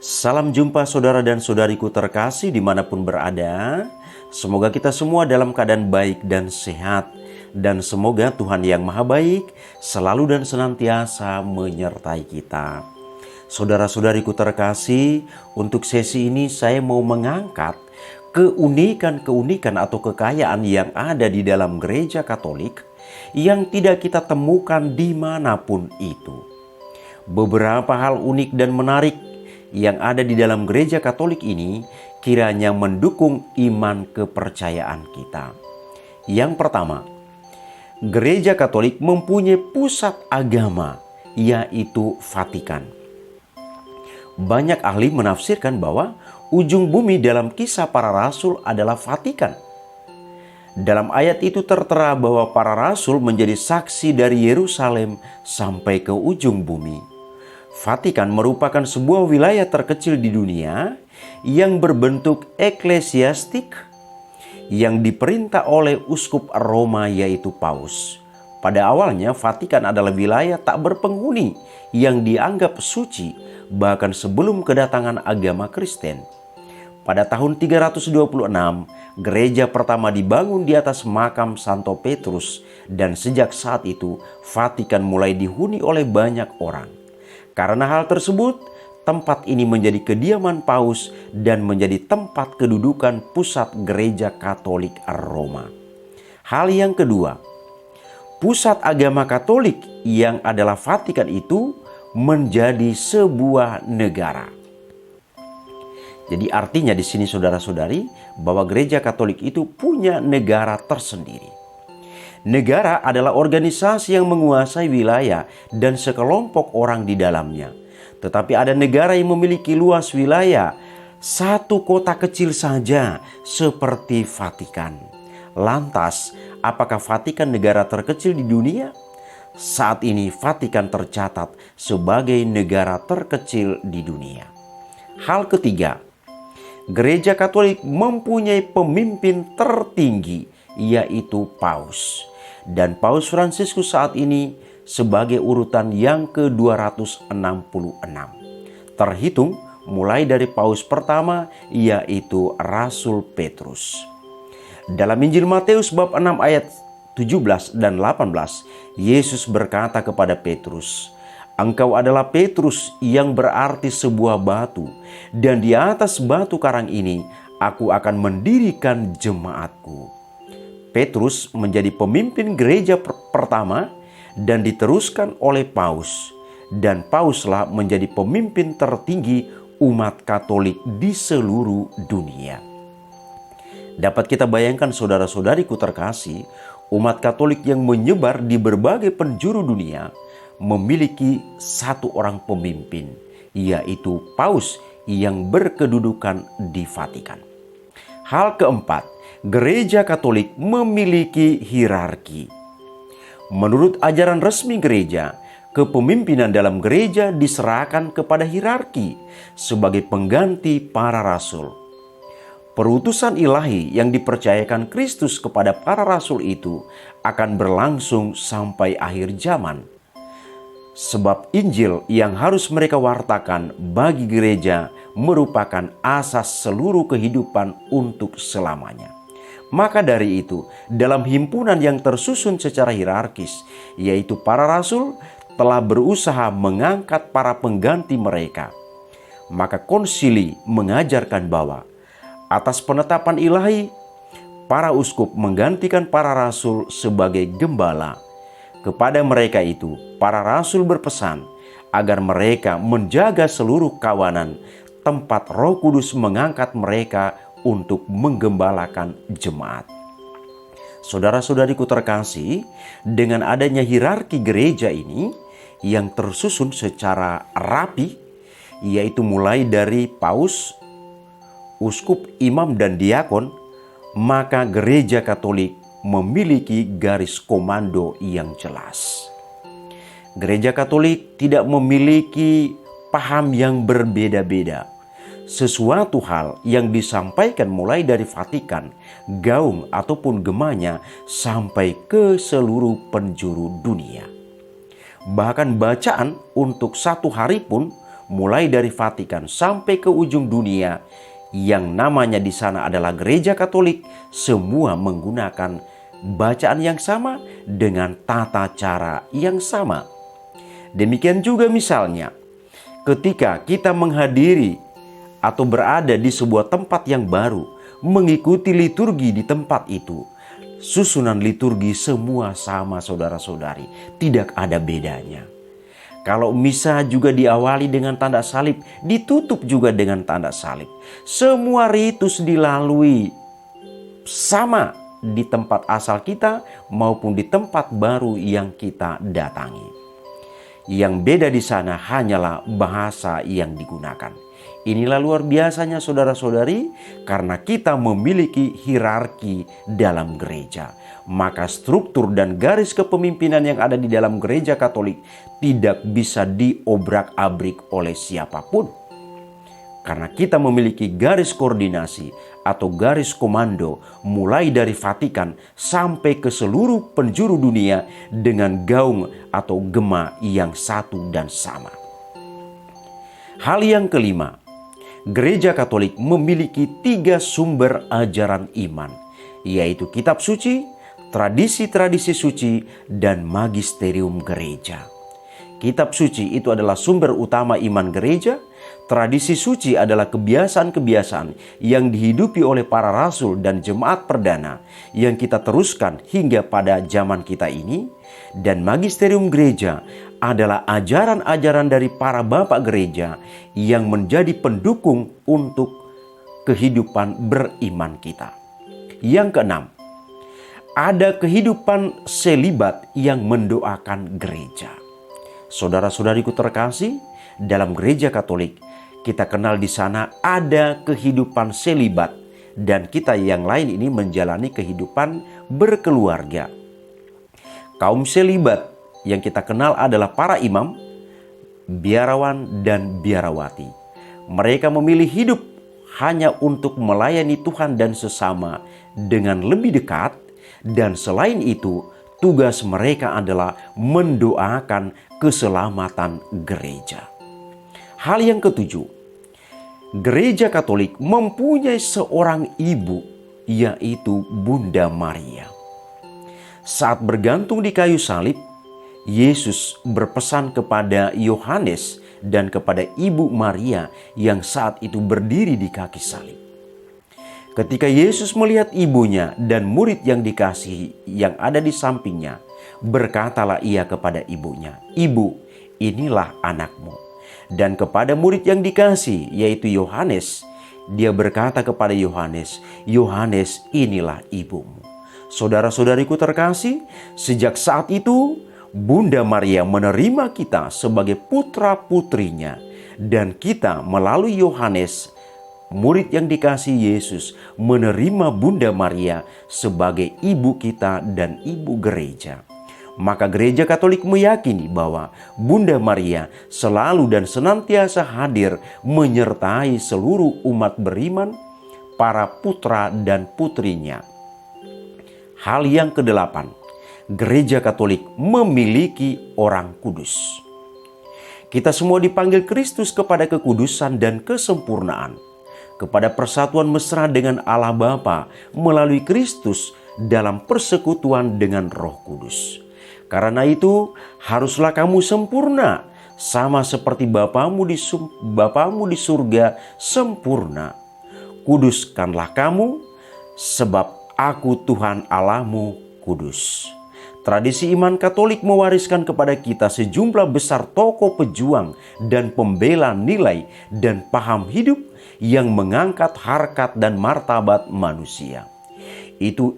Salam jumpa saudara dan saudariku terkasih dimanapun berada. Semoga kita semua dalam keadaan baik dan sehat. Dan semoga Tuhan yang Maha Baik selalu dan senantiasa menyertai kita. Saudara-saudariku terkasih, untuk sesi ini saya mau mengangkat keunikan-keunikan atau kekayaan yang ada di dalam gereja Katolik yang tidak kita temukan dimanapun itu. Beberapa hal unik dan menarik yang ada di dalam gereja Katolik ini kiranya mendukung iman kepercayaan kita. Yang pertama, gereja Katolik mempunyai pusat agama, yaitu Vatikan. Banyak ahli menafsirkan bahwa ujung bumi dalam Kisah Para Rasul adalah Vatikan. Dalam ayat itu tertera bahwa para rasul menjadi saksi dari Yerusalem sampai ke ujung bumi. Vatikan merupakan sebuah wilayah terkecil di dunia yang berbentuk eklesiastik yang diperintah oleh uskup Roma, yaitu Paus. Pada awalnya Vatikan adalah wilayah tak berpenghuni yang dianggap suci bahkan sebelum kedatangan agama Kristen. Pada tahun 326, gereja pertama dibangun di atas makam Santo Petrus dan sejak saat itu Vatikan mulai dihuni oleh banyak orang. Karena hal tersebut, tempat ini menjadi kediaman Paus dan menjadi tempat kedudukan pusat gereja Katolik Roma. Hal yang kedua, pusat agama Katolik yang adalah Vatikan itu menjadi sebuah negara. Jadi artinya di sini saudara-saudari bahwa gereja Katolik itu punya negara tersendiri. Negara adalah organisasi yang menguasai wilayah dan sekelompok orang di dalamnya. Tetapi ada negara yang memiliki luas wilayah, satu kota kecil saja seperti Vatikan. Lantas, apakah Vatikan negara terkecil di dunia? Saat ini Vatikan tercatat sebagai negara terkecil di dunia. Hal ketiga, gereja Katolik mempunyai pemimpin tertinggi, yaitu Paus. Dan Paus Fransiskus saat ini sebagai urutan yang ke-266. Terhitung mulai dari Paus pertama, yaitu Rasul Petrus. Dalam Injil Matius bab 6 ayat 17 dan 18, Yesus berkata kepada Petrus, "Engkau adalah Petrus yang berarti sebuah batu, dan di atas batu karang ini aku akan mendirikan jemaatku." Petrus menjadi pemimpin gereja pertama dan diteruskan oleh Paus. Dan Pauslah menjadi pemimpin tertinggi umat Katolik di seluruh dunia. Dapat kita bayangkan saudara-saudariku terkasih, umat Katolik yang menyebar di berbagai penjuru dunia memiliki satu orang pemimpin, yaitu Paus yang berkedudukan di Vatikan. Hal keempat, gereja Katolik memiliki hierarki. Menurut ajaran resmi gereja, kepemimpinan dalam gereja diserahkan kepada hierarki sebagai pengganti para rasul. Perutusan ilahi yang dipercayakan Kristus kepada para rasul itu akan berlangsung sampai akhir zaman. Sebab Injil yang harus mereka wartakan bagi gereja merupakan asas seluruh kehidupan untuk selamanya. Maka dari itu, dalam himpunan yang tersusun secara hierarkis, yaitu para rasul, telah berusaha mengangkat para pengganti mereka. Maka konsili mengajarkan bahwa atas penetapan ilahi, para uskup menggantikan para rasul sebagai gembala. Kepada mereka itu, para rasul berpesan agar mereka menjaga seluruh kawanan tempat Roh Kudus mengangkat mereka untuk menggembalakan jemaat. Saudara-saudariku terkasih, dengan adanya hierarki gereja ini yang tersusun secara rapi, yaitu mulai dari Paus, uskup, imam, dan diakon, maka gereja Katolik memiliki garis komando yang jelas. Gereja Katolik tidak memiliki paham yang berbeda-beda. Sesuatu hal yang disampaikan mulai dari Vatikan, gaung ataupun gemanya sampai ke seluruh penjuru dunia. Bahkan bacaan untuk satu hari pun mulai dari Vatikan sampai ke ujung dunia, yang namanya di sana adalah Gereja Katolik, semua menggunakan bacaan yang sama dengan tata cara yang sama. Demikian juga misalnya ketika kita menghadiri atau berada di sebuah tempat yang baru, mengikuti liturgi di tempat itu, susunan liturgi semua sama saudara-saudari, tidak ada bedanya. Kalau misa juga diawali dengan tanda salib, ditutup juga dengan tanda salib. Semua ritus dilalui sama di tempat asal kita maupun di tempat baru yang kita datangi. Yang beda di sana hanyalah bahasa yang digunakan. Inilah luar biasanya saudara-saudari, karena kita memiliki hierarki dalam gereja. Maka struktur dan garis kepemimpinan yang ada di dalam Gereja Katolik tidak bisa diobrak-abrik oleh siapapun. Karena kita memiliki garis koordinasi atau garis komando mulai dari Vatikan sampai ke seluruh penjuru dunia dengan gaung atau gema yang satu dan sama. Hal yang kelima, Gereja Katolik memiliki 3 sumber ajaran iman, yaitu kitab suci, tradisi-tradisi suci, dan magisterium gereja. Kitab suci itu adalah sumber utama iman gereja. Tradisi suci adalah kebiasaan-kebiasaan yang dihidupi oleh para rasul dan jemaat perdana yang kita teruskan hingga pada zaman kita ini. Dan magisterium gereja adalah ajaran-ajaran dari para bapak gereja yang menjadi pendukung untuk kehidupan beriman kita. Yang keenam, ada kehidupan selibat yang mendoakan gereja. Saudara-saudariku terkasih, dalam Gereja Katolik kita kenal di sana ada kehidupan selibat, dan kita yang lain ini menjalani kehidupan berkeluarga. Kaum selibat yang kita kenal adalah para imam, biarawan, dan biarawati. Mereka memilih hidup hanya untuk melayani Tuhan dan sesama dengan lebih dekat, dan selain itu tugas mereka adalah mendoakan keselamatan gereja. Hal yang ketujuh, Gereja Katolik mempunyai seorang ibu, yaitu Bunda Maria. Saat bergantung di kayu salib, Yesus berpesan kepada Yohanes dan kepada Ibu Maria yang saat itu berdiri di kaki salib. Ketika Yesus melihat ibunya dan murid yang dikasihi yang ada di sampingnya, berkatalah ia kepada ibunya, "Ibu, inilah anakmu." Dan kepada murid yang dikasihi, yaitu Yohanes, dia berkata kepada Yohanes, "Yohanes, inilah ibumu." Saudara-saudariku terkasih, sejak saat itu Bunda Maria menerima kita sebagai putra-putrinya, dan kita melalui Yohanes, murid yang dikasihi Yesus, menerima Bunda Maria sebagai ibu kita dan ibu gereja. Maka Gereja Katolik meyakini bahwa Bunda Maria selalu dan senantiasa hadir menyertai seluruh umat beriman, para putra dan putrinya. Hal yang kedelapan, Gereja Katolik memiliki orang kudus. Kita semua dipanggil Kristus kepada kekudusan dan kesempurnaan, kepada persatuan mesra dengan Allah Bapa melalui Kristus dalam persekutuan dengan Roh Kudus. Karena itu haruslah kamu sempurna, sama seperti Bapamu di surga sempurna. Kuduskanlah kamu, sebab Aku Tuhan Allahmu kudus. Tradisi iman Katolik mewariskan kepada kita sejumlah besar tokoh pejuang dan pembela nilai dan paham hidup yang mengangkat harkat dan martabat manusia.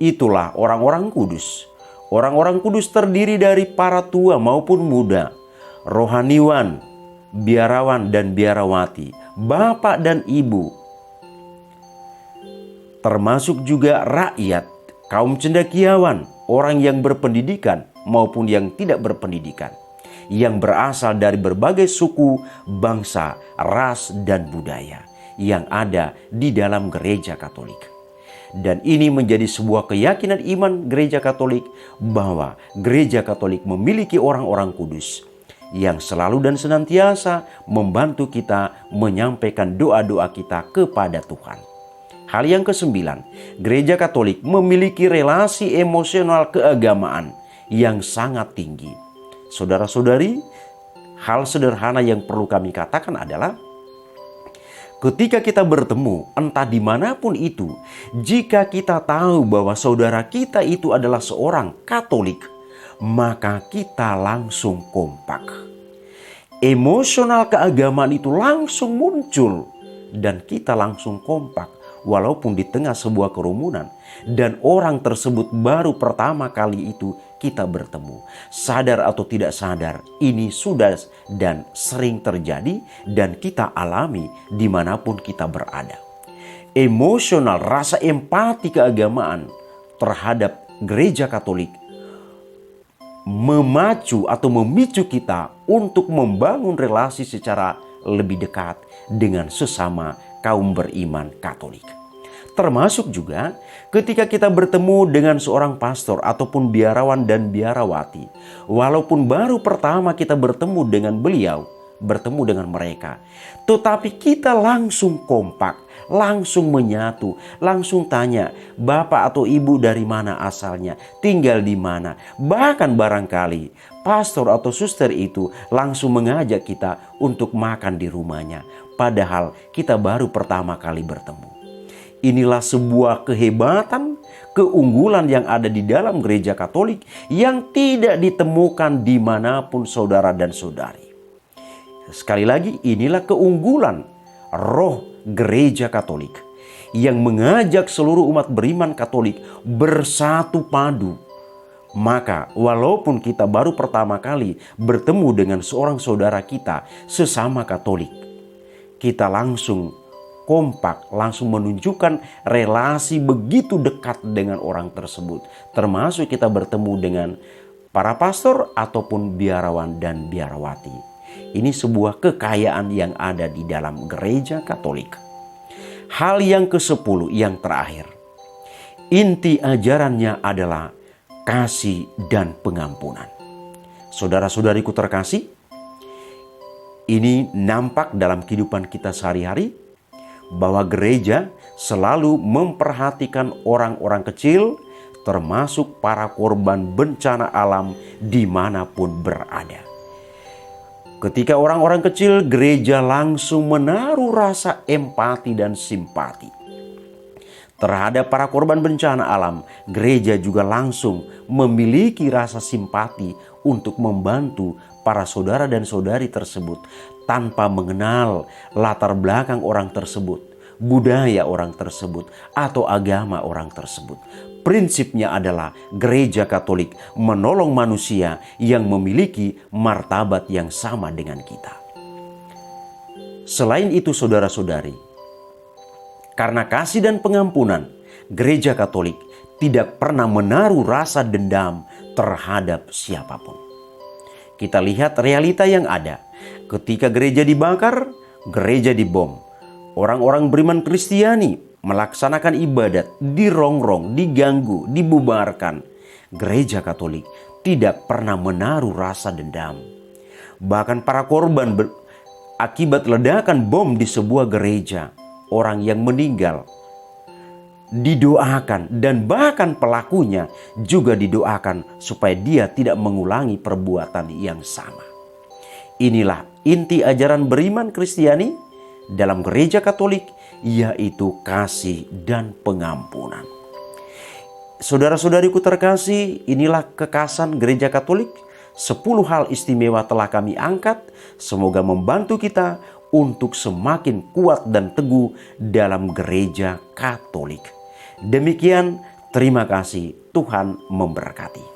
Itulah orang-orang kudus. Orang-orang kudus terdiri dari para tua maupun muda, rohaniwan, biarawan dan biarawati, bapak dan ibu, termasuk juga rakyat, kaum cendekiawan, orang yang berpendidikan maupun yang tidak berpendidikan, yang berasal dari berbagai suku, bangsa, ras, dan budaya yang ada di dalam Gereja Katolik. Dan ini menjadi sebuah keyakinan iman Gereja Katolik bahwa Gereja Katolik memiliki orang-orang kudus yang selalu dan senantiasa membantu kita menyampaikan doa-doa kita kepada Tuhan. Hal yang kesembilan, Gereja Katolik memiliki relasi emosional keagamaan yang sangat tinggi. Saudara-saudari, hal sederhana yang perlu kami katakan adalah ketika kita bertemu entah dimanapun itu, jika kita tahu bahwa saudara kita itu adalah seorang Katolik, maka kita langsung kompak. Emosional keagamaan itu langsung muncul dan kita langsung kompak walaupun di tengah sebuah kerumunan dan orang tersebut baru pertama kali itu kita bertemu. Sadar atau tidak sadar, ini sudah dan sering terjadi dan kita alami dimanapun kita berada. Emosional, rasa empati keagamaan terhadap Gereja Katolik memacu atau memicu kita untuk membangun relasi secara lebih dekat dengan sesama kaum beriman Katolik. Termasuk juga ketika kita bertemu dengan seorang pastor ataupun biarawan dan biarawati. Walaupun baru pertama kita bertemu dengan beliau, bertemu dengan mereka, tetapi kita langsung kompak, langsung menyatu, langsung tanya, Bapak atau Ibu dari mana asalnya, tinggal di mana. Bahkan barangkali pastor atau suster itu langsung mengajak kita untuk makan di rumahnya, padahal kita baru pertama kali bertemu. Inilah sebuah kehebatan, keunggulan yang ada di dalam Gereja Katolik yang tidak ditemukan dimanapun saudara dan saudari. Sekali lagi, inilah keunggulan roh Gereja Katolik yang mengajak seluruh umat beriman Katolik bersatu padu. Maka walaupun kita baru pertama kali bertemu dengan seorang saudara kita sesama Katolik, kita langsung kompak, langsung menunjukkan relasi begitu dekat dengan orang tersebut. Termasuk kita bertemu dengan para pastor ataupun biarawan dan biarawati. Ini sebuah kekayaan yang ada di dalam Gereja Katolik. Hal yang ke-10 yang terakhir. Inti ajarannya adalah kasih dan pengampunan. Saudara-saudariku terkasih, ini nampak dalam kehidupan kita sehari-hari bahwa gereja selalu memperhatikan orang-orang kecil, termasuk para korban bencana alam dimanapun berada. Ketika orang-orang kecil, gereja langsung menaruh rasa empati dan simpati. Terhadap para korban bencana alam, gereja juga langsung memiliki rasa simpati untuk membantu para saudara dan saudari tersebut tanpa mengenal latar belakang orang tersebut, budaya orang tersebut, atau agama orang tersebut. Prinsipnya adalah Gereja Katolik menolong manusia yang memiliki martabat yang sama dengan kita. Selain itu saudara-saudari, karena kasih dan pengampunan, Gereja Katolik tidak pernah menaruh rasa dendam terhadap siapapun. Kita lihat realita yang ada. Ketika gereja dibakar, gereja dibom. Orang-orang beriman Kristiani melaksanakan ibadat, dirongrong, diganggu, dibubarkan. Gereja Katolik tidak pernah menaruh rasa dendam. Bahkan para korban akibat ledakan bom di sebuah gereja, orang yang meninggal didoakan dan bahkan pelakunya juga didoakan supaya dia tidak mengulangi perbuatan yang sama. Inilah inti ajaran beriman Kristiani dalam Gereja Katolik, yaitu kasih dan pengampunan. Saudara-saudariku terkasih, inilah kekasan Gereja Katolik. 10 hal istimewa telah kami angkat. Semoga membantu kita untuk semakin kuat dan teguh dalam Gereja Katolik. Demikian, terima kasih. Tuhan memberkati.